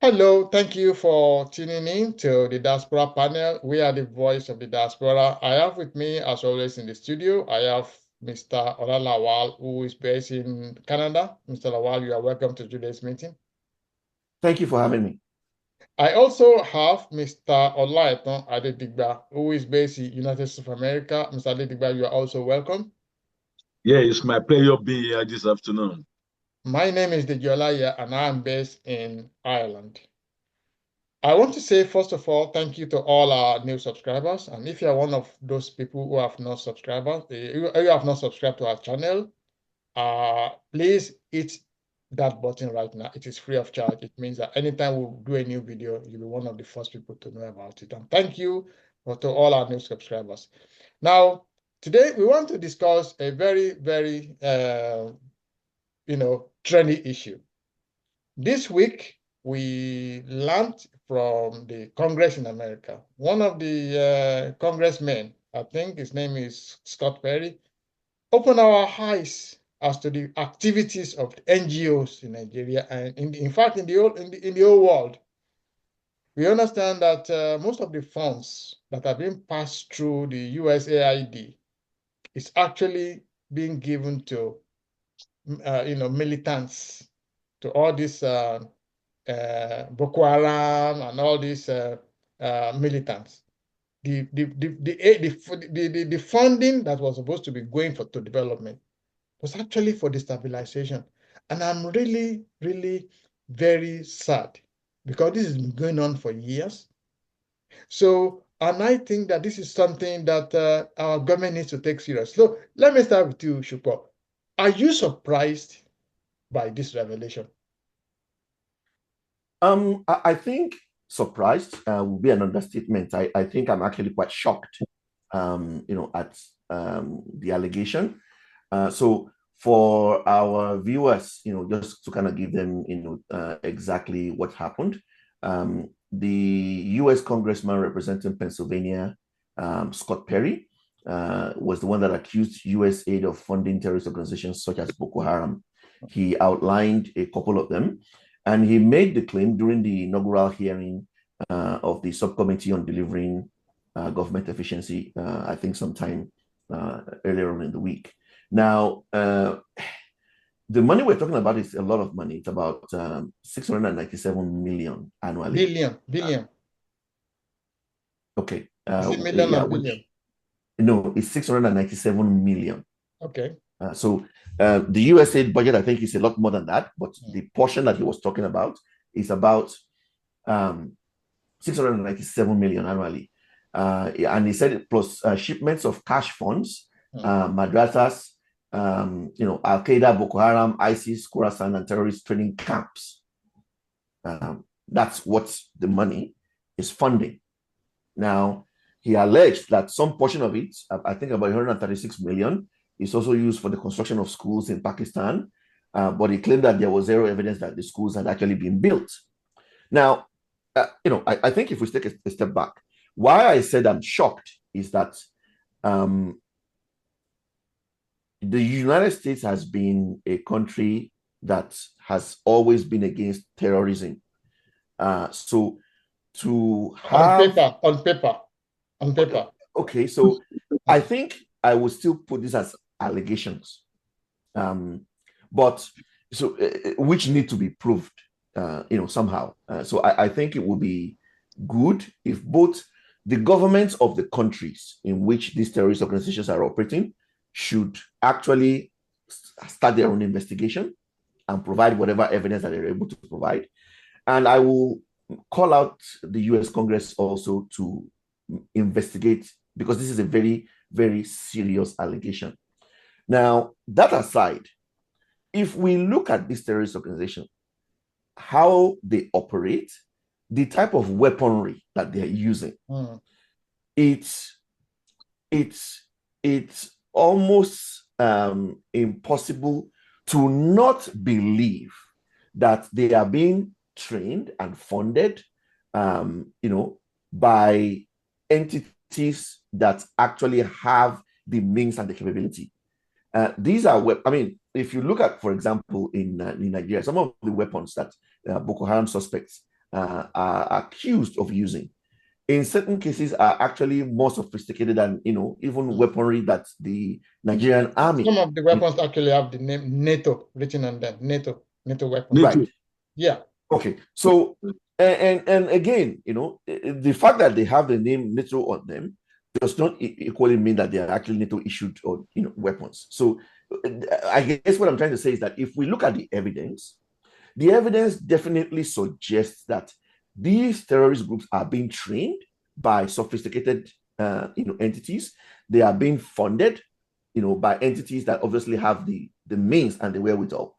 Hello, thank you for tuning in to the Diaspora panel. We are the voice of the diaspora. I have with me, as always, in the studio, I have Mr. Olalawal, who is based in Canada. Mr. Lawal, you are welcome to today's meeting. Thank you for having me. I also have Mr. Olaitan Adedigba, who is based in United States of America. Mr. Adedigba, you are also welcome. Yeah, it's my pleasure being here this afternoon. My name is Dejolaya, and I am based in Ireland. I want to say, first of all, thank you to all our new subscribers. And if you're one of those people who have not you have not subscribed to our channel, please hit that button right now. It is free of charge. It means that anytime we do a new video, you'll be one of the first people to know about it. And thank you to all our new subscribers. Now, today we want to discuss a very, very, trendy issue. This week, we learned from the Congress in America. One of the congressmen, I think his name is Scott Perry, opened our eyes as to the activities of the NGOs in Nigeria and in fact in the whole world. We understand that most of the funds that are being passed through the USAID is actually being given to militants, to all these Boko Haram and all these militants. The funding that was supposed to be going to development was actually for destabilization. And I'm really, really very sad because this has been going on for years. So, and I think that this is something that our government needs to take serious. So let me start with you, Shupo. Are you surprised by this revelation? I think surprised would be an understatement. I think I'm actually quite shocked, at the allegation. So for our viewers, just to kind of give them, exactly what happened. The U.S. Congressman representing Pennsylvania, Scott Perry, was the one that accused USAID of funding terrorist organizations such as Boko Haram. He outlined a couple of them, and he made the claim during the inaugural hearing of the subcommittee on delivering government efficiency, I think sometime earlier on in the week. Now, the money we're talking about is a lot of money. It's about 697 million annually. Billion. Okay. Is it million Yeah, or billion? no, it's 697 million. Okay. So the USAID budget, I think, is a lot more than that, but the portion that he was talking about is about 697 million annually. And he said plus shipments of cash funds, madrasas, Al Qaeda, Boko Haram, ISIS, Khorasan, and terrorist training camps. That's what the money is funding. Now, he alleged that some portion of it, I think about 136 million, is also used for the construction of schools in Pakistan. But he claimed that there was zero evidence that the schools had actually been built. Now, I think if we take a step back, why I said I'm shocked is that the United States has been a country that has always been against terrorism. So to have on paper. Okay, so I think I would still put this as allegations, but so which need to be proved, somehow. So I think it would be good if both the governments of the countries in which these terrorist organizations are operating should actually start their own investigation and provide whatever evidence that they're able to provide. And I will call out the US Congress also to investigate, because this is a very, very serious allegation. Now, that aside, if we look at this terrorist organization, how they operate, the type of weaponry that they're using, it's almost impossible to not believe that they are being trained and funded, by entities that actually have the means and the capability. These are, if you look at, for example, in Nigeria, some of the weapons that Boko Haram suspects are accused of using, in certain cases, are actually more sophisticated than, even weaponry that the Nigerian army. Some of the weapons actually have the name NATO written on them. NATO weapons. Right. Yeah. Okay. So, and again, the fact that they have the name NATO on them does not equally mean that they are actually NATO issued or weapons. So, I guess what I'm trying to say is that if we look at the evidence definitely suggests that these terrorist groups are being trained by sophisticated, entities. They are being funded, by entities that obviously have the means and the wherewithal.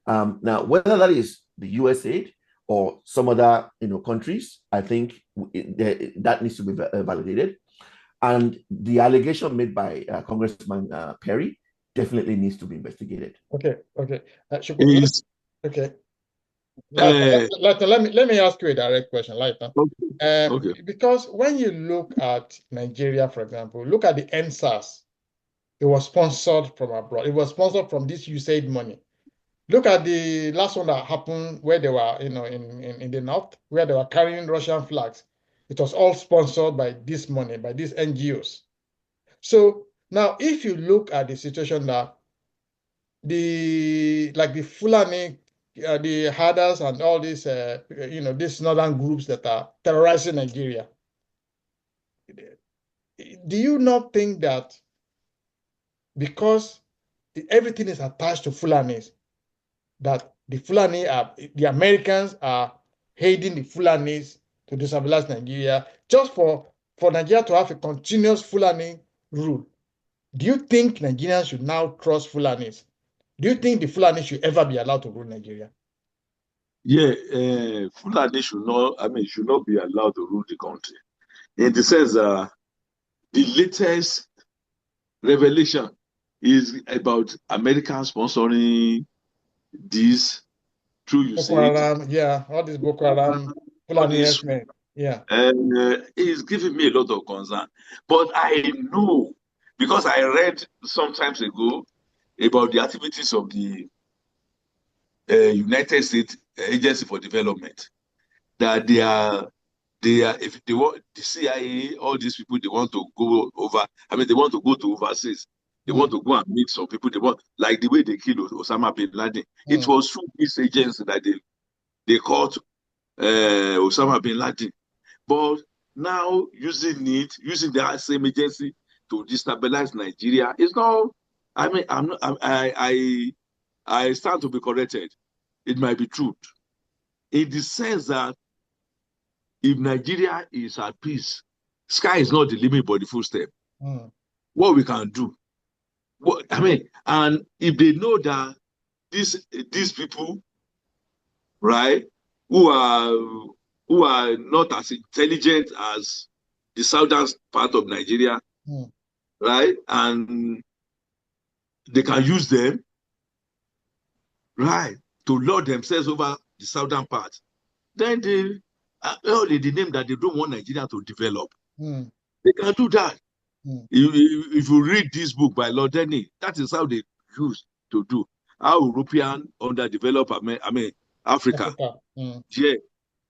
Now, whether that is the Usaid or some other, countries, I think that needs to be validated. And the allegation made by Congressman Perry definitely needs to be investigated. Okay. Okay. Okay. Let me ask you a direct question, Lighter. Okay. Because when you look at Nigeria, for example, look at the NSAS. It was sponsored from abroad. It was sponsored from this USAID money. Look at the last one that happened where they were, in the north, where they were carrying Russian flags. It was all sponsored by this money, by these NGOs. So now, if you look at the situation that the Fulani, the herders and all these, these northern groups that are terrorizing Nigeria, do you not think that because everything is attached to Fulanis, that the Americans are aiding the Fulanis to destabilize Nigeria just for Nigeria to have a continuous Fulani rule? Do you think Nigerians should now trust Fulanis? Do you think the Fulani should ever be allowed to rule Nigeria? Yeah, Fulani should not be allowed to rule the country. In the sense that the latest revelation is about Americans sponsoring this through Boko Usaid. Haram, yeah, all these Boko Haram, Fulani men, yeah. And it's giving me a lot of concern. But I know, because I read some times ago about the activities of the United States Agency for Development, that if they want the CIA, all these people, they want to go over. I mean, they want to go to overseas. They want to go and meet some people. They want, like the way they killed Osama bin Laden. It was through this agency that they caught Osama bin Laden. But now using the same agency to destabilize Nigeria, it's not. I mean, I'm not. I stand to be corrected. It might be true, in the sense that if Nigeria is at peace, sky is not the limit but the full step. What we can do. And if they know that these people, right, who are not as intelligent as the southern part of Nigeria, right, and they can use them, right, to lord themselves over the southern part, then the name that they don't want Nigeria to develop. They can do that. If you read this book by Lord Denny, that is how they used to do. How European underdeveloped, Africa. Yeah,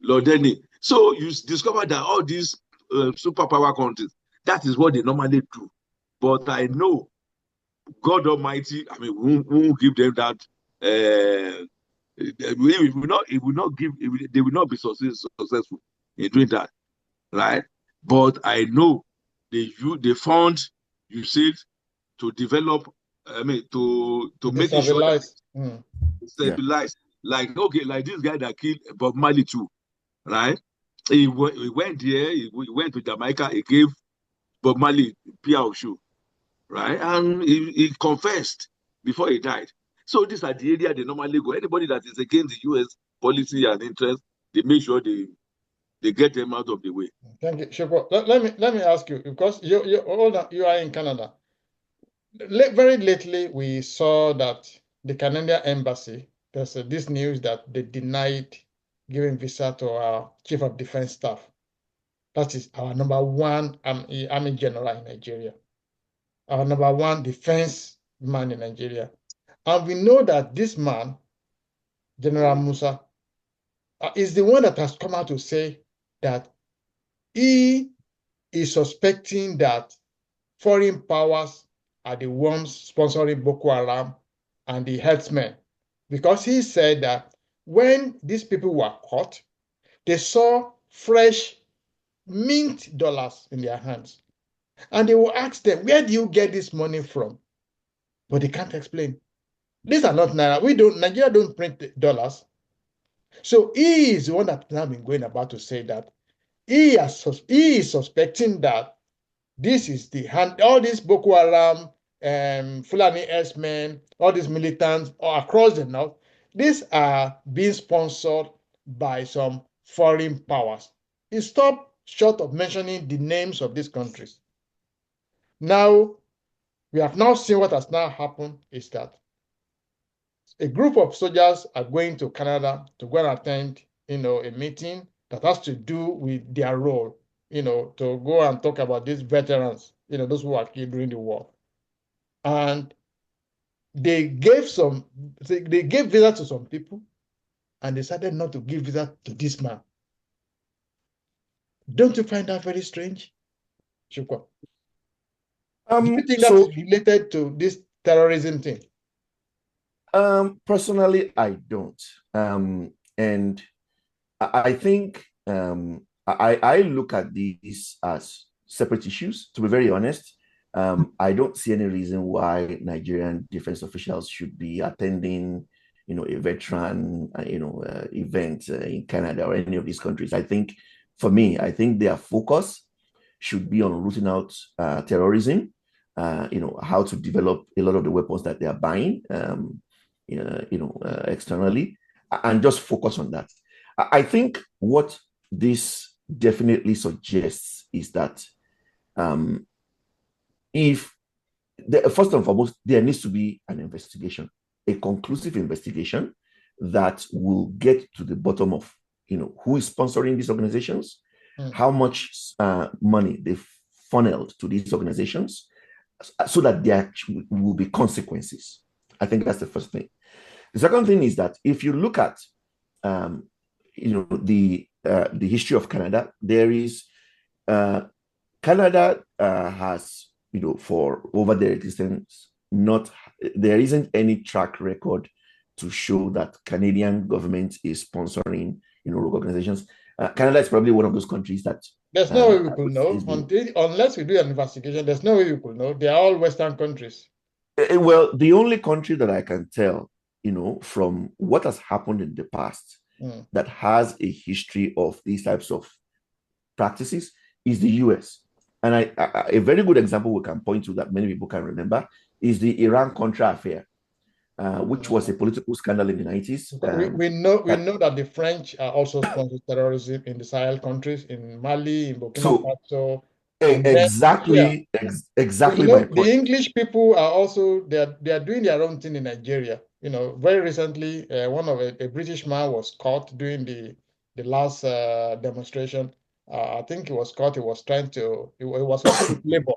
Lord Denny. So you discover that all these superpower countries, that is what they normally do. But I know God Almighty, we won't give them that. They will not be successful in doing that, right? But I know they fund Usaid to develop. To make sure that stabilize. Yeah. Like this guy that killed Bob Marley too, right? He went there. He went to Jamaica. He gave Bob Marley PR show, right? And he confessed before he died. So these are the area they normally go. Anybody that is against the U.S. policy and interest, they make sure they get them out of the way. Thank you, Shoko. Let me ask you, because you are in Canada. Very lately, we saw that the Canadian embassy, there's this news that they denied giving visa to our chief of defense staff. That is our number one army general in Nigeria, our number one defense man in Nigeria. And we know that this man, General Musa, is the one that has come out to say that he is suspecting that foreign powers are the ones sponsoring Boko Haram and the herdsmen, because he said that when these people were caught, they saw fresh mint dollars in their hands. And they will ask them, where do you get this money from? But they can't explain. These are not Naira. Nigeria don't print dollars. So he is the one that now been going about to say that he is suspecting that this is the hand, all these Boko Haram, Fulani S-men, all these militants across the north, these are being sponsored by some foreign powers. He stopped short of mentioning the names of these countries. Now, we have now seen what has now happened is that a group of soldiers are going to Canada to go and attend, a meeting that has to do with their role, to go and talk about these veterans, those who were killed during the war. And they gave visa to some people and decided not to give visa to this man. Don't you find that very strange, Shukwa? Do you think that's related to this terrorism thing? Personally, I don't. And I think I look at these as separate issues, to be very honest. I don't see any reason why Nigerian defense officials should be attending, a veteran, event in Canada or any of these countries. I think, for me, their focus should be on rooting out terrorism. How to develop a lot of the weapons that they are buying, externally, and just focus on that. I think what this definitely suggests is that first and foremost, there needs to be an investigation, a conclusive investigation that will get to the bottom of, who is sponsoring these organizations, how much money they've funneled to these organizations, so that there will be consequences. I think that's the first thing. The second thing is that if you look at, the history of Canada, there is Canada has, for over their existence, there isn't any track record to show that Canadian government is sponsoring, rogue organizations. Canada is probably one of those countries that there's no way we could know unless we do an investigation. There's no way we could know. They are all Western countries. Well, the only country that I can tell, from what has happened in the past that has a history of these types of practices is the US. And a very good example we can point to that many people can remember is the Iran-Contra affair, which was a political scandal in the 90s. We know that the French are also sponsoring terrorism in the Sahel countries, in Mali, in Burkina Faso. Exactly my point. The English people are also they are doing their own thing in Nigeria. Very recently, one of a British man was caught during the last demonstration. I think he was caught. He was working with labor,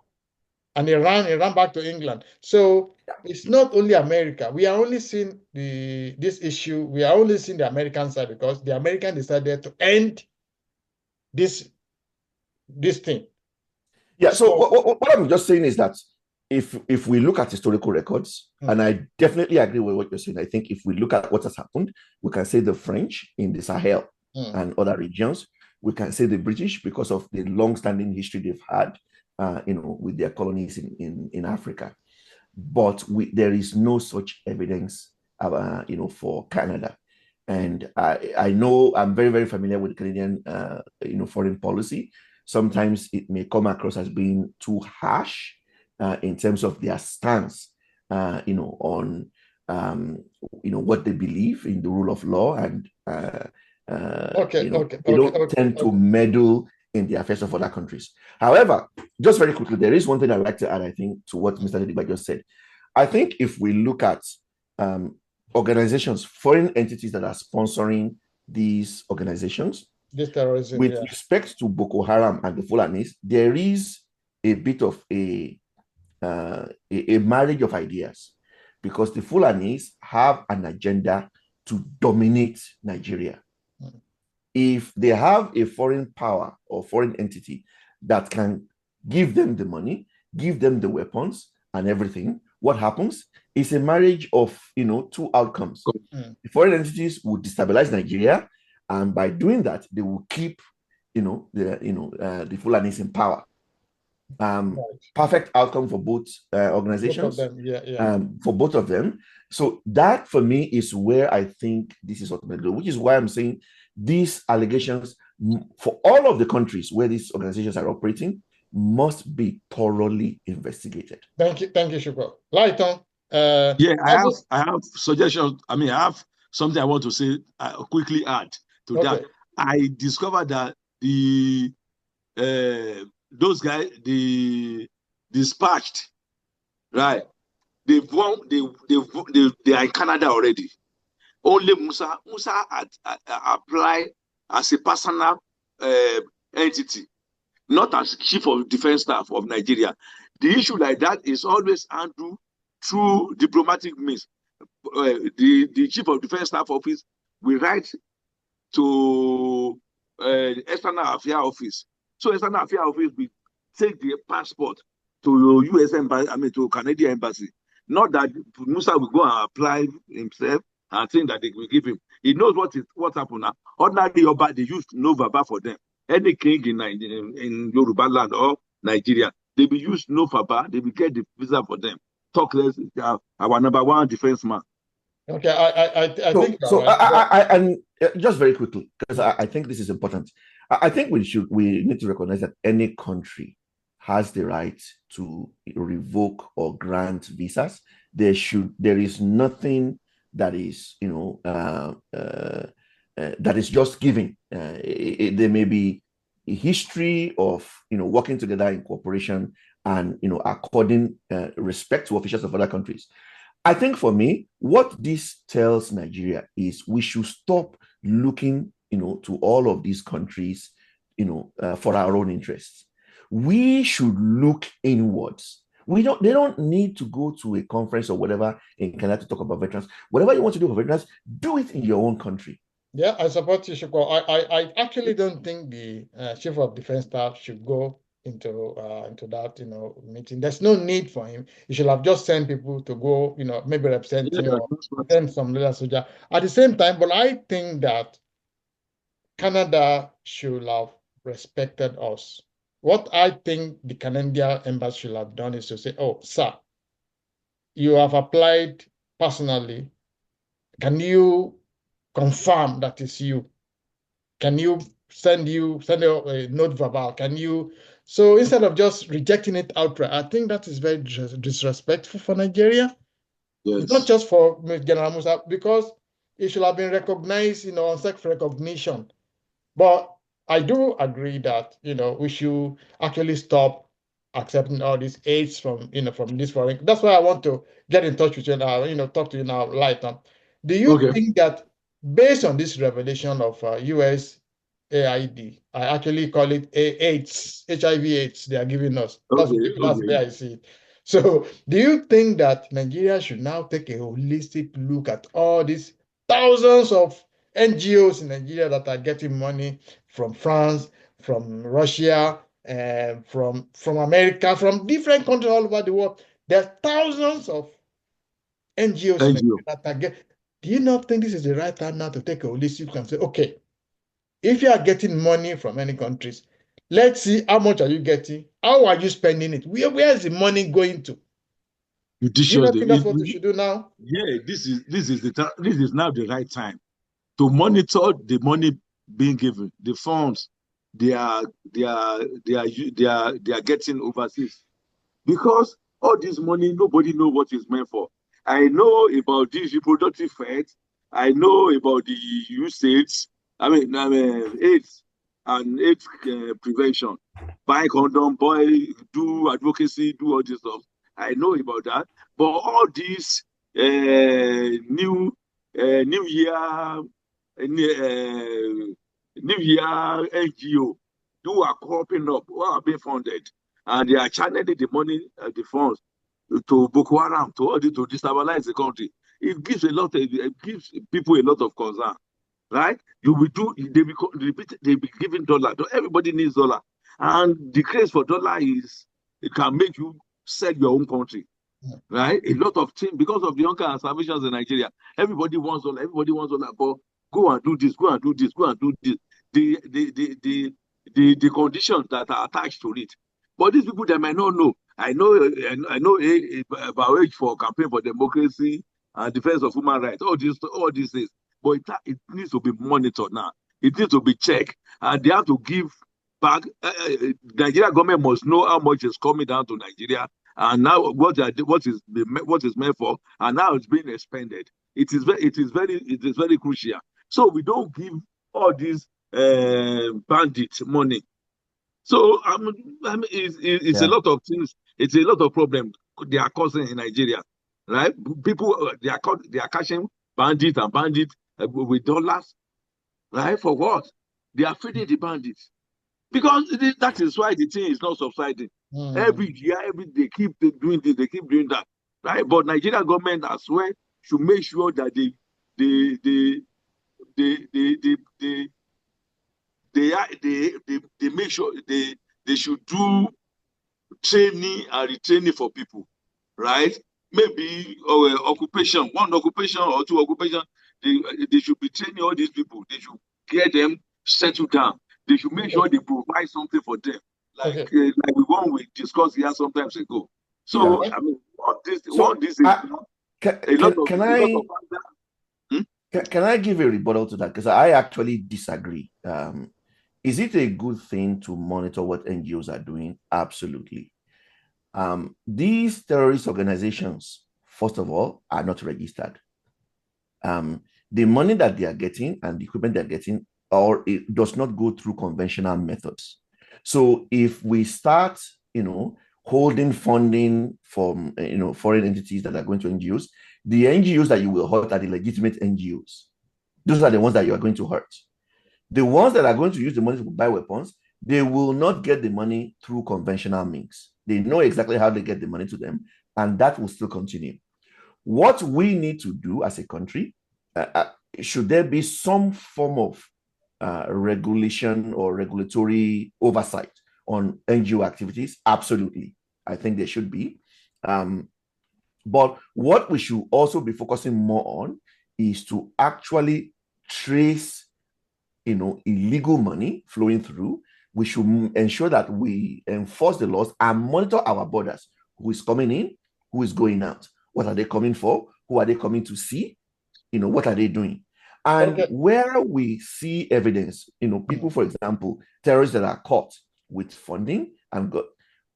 and he ran back to England. So it's not only America. We are only seeing this issue. We are only seeing the American side because the American decided to end this thing. Yeah. So what I'm just saying is that if we look at historical records, and I definitely agree with what you're saying, I think if we look at what has happened, we can say the French in the Sahel and other regions. We can say the British because of the long-standing history they've had, with their colonies in Africa. But there is no such evidence, for Canada. And I know I'm very, very familiar with Canadian, foreign policy. Sometimes it may come across as being too harsh in terms of their stance, on, what they believe in the rule of law, and they don't tend to meddle in the affairs of other countries. However, just very quickly, there is one thing I'd like to add, I think, to what Mr. Dediba just said. I think if we look at organizations, foreign entities that are sponsoring these organizations, with respect to Boko Haram and the Fulanis, there is a bit of a marriage of ideas, because the Fulanis have an agenda to dominate Nigeria. if they have a foreign power or foreign entity that can give them the money, give them the weapons and everything, what happens is a marriage of, two outcomes. The foreign entities will destabilize Nigeria, and by doing that, they will keep, the Fulanis in power. Right. Perfect outcome for both Both of organizations, them, yeah. for both of them. So that for me is where I think this is ultimately, which is why I'm saying these allegations for all of the countries where these organizations are operating must be thoroughly investigated. Thank you, Shukro. Lighton, Yeah, I have suggestions. I mean, I have something I want to say. Quickly add to okay. that. I discovered that those guys, the dispatched, right? They are in Canada already. Only Musa had applied as a personal entity, not as chief of defense staff of Nigeria. The issue like that is always handled through diplomatic means. The chief of defense staff office will write to external affairs office. So external affairs office will take the passport to U.S. embassy, to Canadian embassy. Not that Musa will go and apply himself and think that they will give him. He knows what happened now. Ordinary Oba, they used no Baba for them. Any king in Yoruba land or Nigeria, they will use no Baba. They will get the visa for them. Talk less. Our number one defense man. Okay, I think so. Right. And just very quickly, because I think this is important. I think we need to recognize that any country has the right to revoke or grant visas. There is nothing that is, that is just giving. There may be a history of, working together in cooperation and, according respect to officials of other countries. I think for me, what this tells Nigeria is we should stop looking, to all of these countries, for our own interests. We should look inwards. They don't need to go to a conference or whatever in Canada to talk about veterans. Whatever you want to do for veterans, do it in your own country. Yeah, I support you, Shukro. I actually don't think the chief of defense staff should go into that meeting. There's no need for him. He should have just sent people to go, maybe represent him or send some little soldier. At the same time, but I think that Canada should have respected us. What I think the Canadian embassy should have done is to say, "Oh, sir, you have applied personally. Can you confirm that it's you? Can you send a note verbal? Can you?" So instead of just rejecting it outright, I think that is very disrespectful for Nigeria. Yes. Not just for General Musa, because it should have been recognized, on self-recognition. But I do agree that, we should actually stop accepting all these aids from this foreign. That's why I want to get in touch with you now, talk to you now, Lighton. Do you think that based on this revelation of US AID, I actually call it AIDS, HIV AIDS they are giving us. That's the way I see it. So do you think that Nigeria should now take a holistic look at all these thousands of NGOs in Nigeria that are getting money from France, from Russia, and from America, from different countries all over the world? There are thousands of NGOs in Nigeria that are getting. Do you not think this is the right time now to take a holistic look and say, okay, if you are getting money from any countries, let's see how much are you getting, how are you spending it, where is the money going to? Do you not think that's what we should do now? Yeah, this is now the right time to monitor the money being given, the funds they are getting overseas, because all this money nobody knows what it's meant for. I know about this reproductive health. I know about the Usaid. AIDS and AIDS prevention. Buy condom, do advocacy, do all this stuff. I know about that. But all these new year NGO who are cropping up, who are being funded, and they are channeling the money, the funds to Boko Haram, to destabilize the country. It gives people a lot of concern. right? You will do, they be giving dollar. Everybody needs dollar. And the craze for dollar is, it can make you sell your own country, right? A lot of things, because of the hunger and starvations in Nigeria, everybody wants dollar, but go and do this, go and do this, go and do this. The conditions that are attached to it. But these people, they might not know. I know about age for campaign for democracy and defense of human rights, all these things. But it needs to be monitored now. It needs to be checked, and they have to give back. Nigeria government must know how much is coming down to Nigeria, and now what is meant for, and now it's being expended. It is very crucial. So we don't give all these bandit money. So it's a Yeah. lot of things. It's a lot of problems they are causing in Nigeria, right? People they are catching bandits and bandits with dollars, right? For what? They are feeding the bandits because that is why the thing is not subsiding. Mm. Every year, they keep doing this, they keep doing that, right? But Nigeria government as well should make sure that they they they they they they they make sure they should do training and retraining for people, right? Maybe one occupation or two occupation. They should be training all these people. They should get them settled down. They should make sure Okay. they provide something for them, Okay. like the one we discussed here sometimes ago. Yeah. So I mean, what So this is can, a lot of can a lot of I hmm? can I give a rebuttal to that? Because I actually disagree. Is it a good thing to monitor what NGOs are doing? Absolutely. These terrorist organizations, first of all, are not registered. The money that they are getting and the equipment they're getting, or it does not go through conventional methods. So if we start, holding funding from foreign entities that are going to NGOs, the NGOs that you will hurt are the legitimate NGOs. Those are the ones that you are going to hurt. The ones that are going to use the money to buy weapons, they will not get the money through conventional means. They know exactly how they get the money to them, and that will still continue. What we need to do as a country, should there be some form of regulation or regulatory oversight on NGO activities? Absolutely. I think there should be. But what we should also be focusing more on is to actually trace, illegal money flowing through. We should ensure that we enforce the laws and monitor our borders. Who is coming in? Who is going out? What are they coming for? Who are they coming to see? What are they doing? And Okay. where we see evidence, people, for example, terrorists that are caught with funding and got,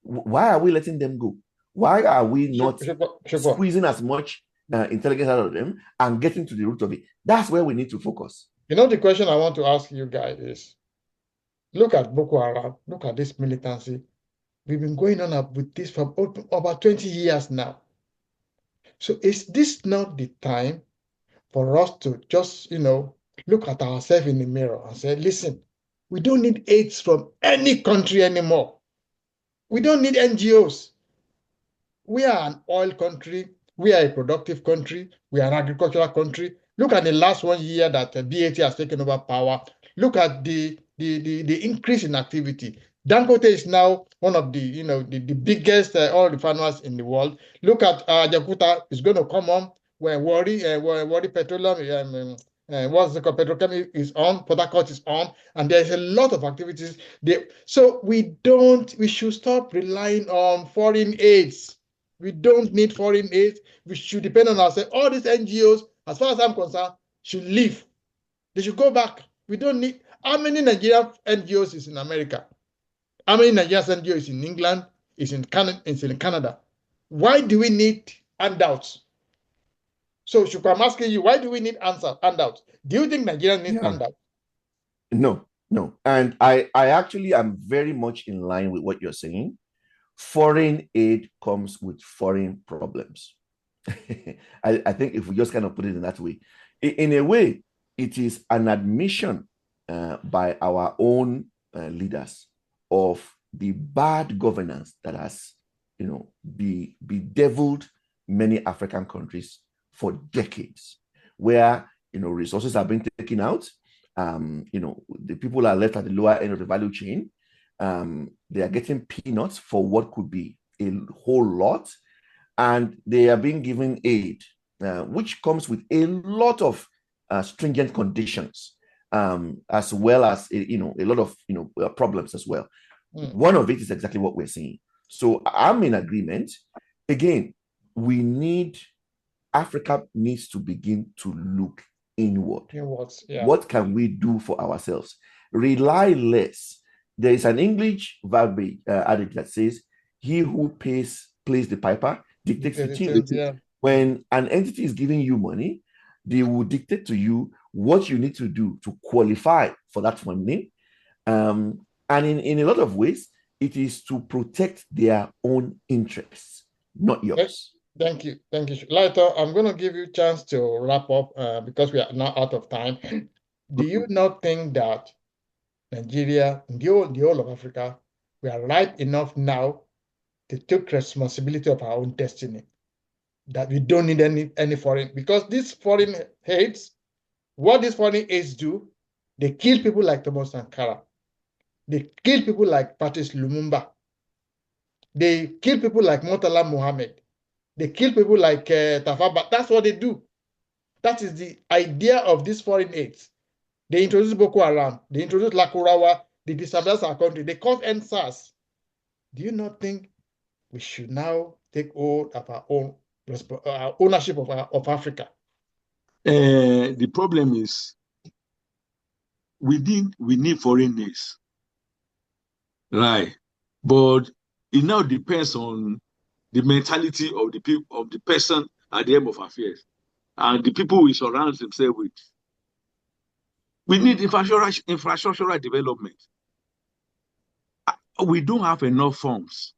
why are we letting them go? Why are we not squeezing as much intelligence out of them and getting to the root of it? That's where we need to focus. The question I want to ask you guys is, look at Boko Haram, look at this militancy. We've been going on with this for about 20 years now. So is this not the time for us to just, look at ourselves in the mirror and say, listen, we don't need aids from any country anymore. We don't need NGOs. We are an oil country. We are a productive country. We are an agricultural country. Look at the last 1 year that BAT has taken over power. Look at the increase in activity. Dangote is now one of the biggest oil refiners in the world. Look at Jakarta is going to come on when Worry Petroleum, what's the called, Petrochemical is on, Port Harcourt is on, and there's a lot of activities there. So we should stop relying on foreign aids. We don't need foreign aid. We should depend on ourselves. All these NGOs, as far as I'm concerned, should leave. They should go back. We don't need. How many Nigerian NGOs is in America? How many Nigerian NGOs is in England? Is in Canada? Why do we need handouts? So, Shukra, I'm asking you, why do we need handouts? Do you think Nigeria needs Yeah. handouts? No. And I actually am very much in line with what you're saying. Foreign aid comes with foreign problems. I think if we just kind of put it in that way, in a way, it is an admission by our own leaders of the bad governance that has, bedeviled many African countries for decades, where resources are being taken out, The people are left at the lower end of the value chain. They are getting peanuts for what could be a whole lot, and they are being given aid, which comes with a lot of stringent conditions, as well as a lot of problems as well. One of it is exactly what we're seeing. So I'm in agreement. Again, Africa needs to begin to look inward. Yeah. What can we do for ourselves? Rely less. There is an English adage that says, "He who plays the piper dictates the tune." Yeah. When an entity is giving you money, they will dictate to you what you need to do to qualify for that funding. And in a lot of ways, it is to protect their own interests, not yours. Thank you. Thank you. Lighter, I'm going to give you a chance to wrap up because we are now out of time. Do you not think that Nigeria, the whole of Africa, we are ripe enough now to take responsibility of our own destiny? That we don't need any foreign, because these foreign aids, what these foreign aids do, they kill people like Thomas Sankara. They kill people like Patrice Lumumba. They kill people like Murtala Mohammed. They kill people like Tafaba. That's what they do. That is the idea of these foreign aids. They introduced Boko Haram. They introduced Lakurawa. They destabilized our country. They caused NSAS. Do you not think we should now take hold of our own ownership of Africa? The problem is we need foreign aids, right? But it now depends on the mentality of the people, of the person at the end of affairs, and the people he surrounds himself with. We need infrastructural development. We don't have enough funds.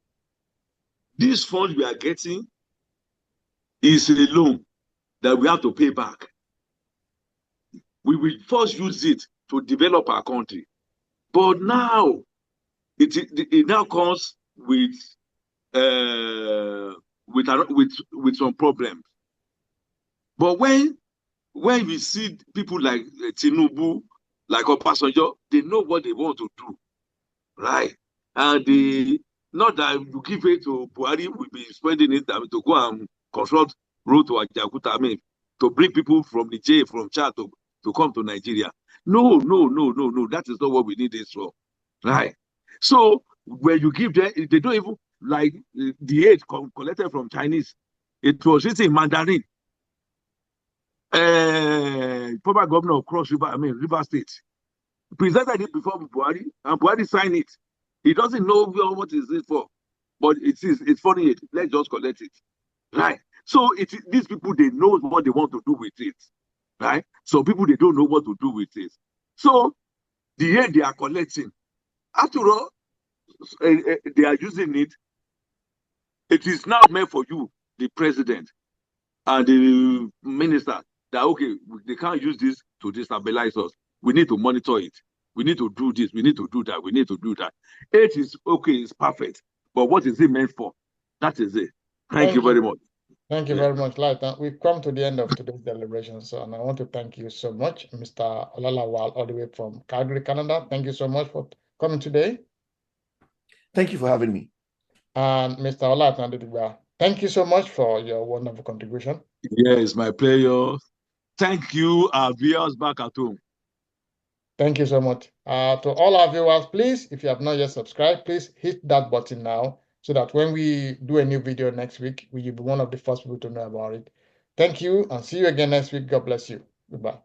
These funds we are getting is a loan that we have to pay back. We will first use it to develop our country, but now it now comes with some problems. But when we see people like Tinubu, like Obasanjo, they know what they want to do, right? And they, not that you give it to Buhari, will be spending it to go and construct road to Ajakuta, to bring people from Niger, from Chad to come to Nigeria. No. That is not what we need this for, right? So when you give them, they don't even, like the aid collected from Chinese, it was written in Mandarin. Former governor of River State, presented it before Buhari, and Buhari signed it. He doesn't know what is it for, but it's funny. Let's just collect it, right? So these people, they know what they want to do with it, right? So people, they don't know what to do with it. So the aid they are collecting, after all, they are using it. It is now meant for you, the president and the minister, that okay, they can't use this to destabilize us. We need to monitor it. We need to do this. We need to do that. We need to do that. It is okay. It's perfect. But what is it meant for? That is it. Thank you very much. Thank you very much, Lighter. We've come to the end of today's deliberation, so and I want to thank you so much, Mr. Olalawal, all the way from Calgary, Canada. Thank you so much for coming today. Thank you for having me. And Mr. Olatna, thank you so much for your wonderful contribution. Yes, my pleasure. Thank you, our viewers back at home. Thank you so much. To all our viewers, please, if you have not yet subscribed, please hit that button now so that when we do a new video next week, you'll be one of the first people to know about it. Thank you and see you again next week. God bless you. Goodbye.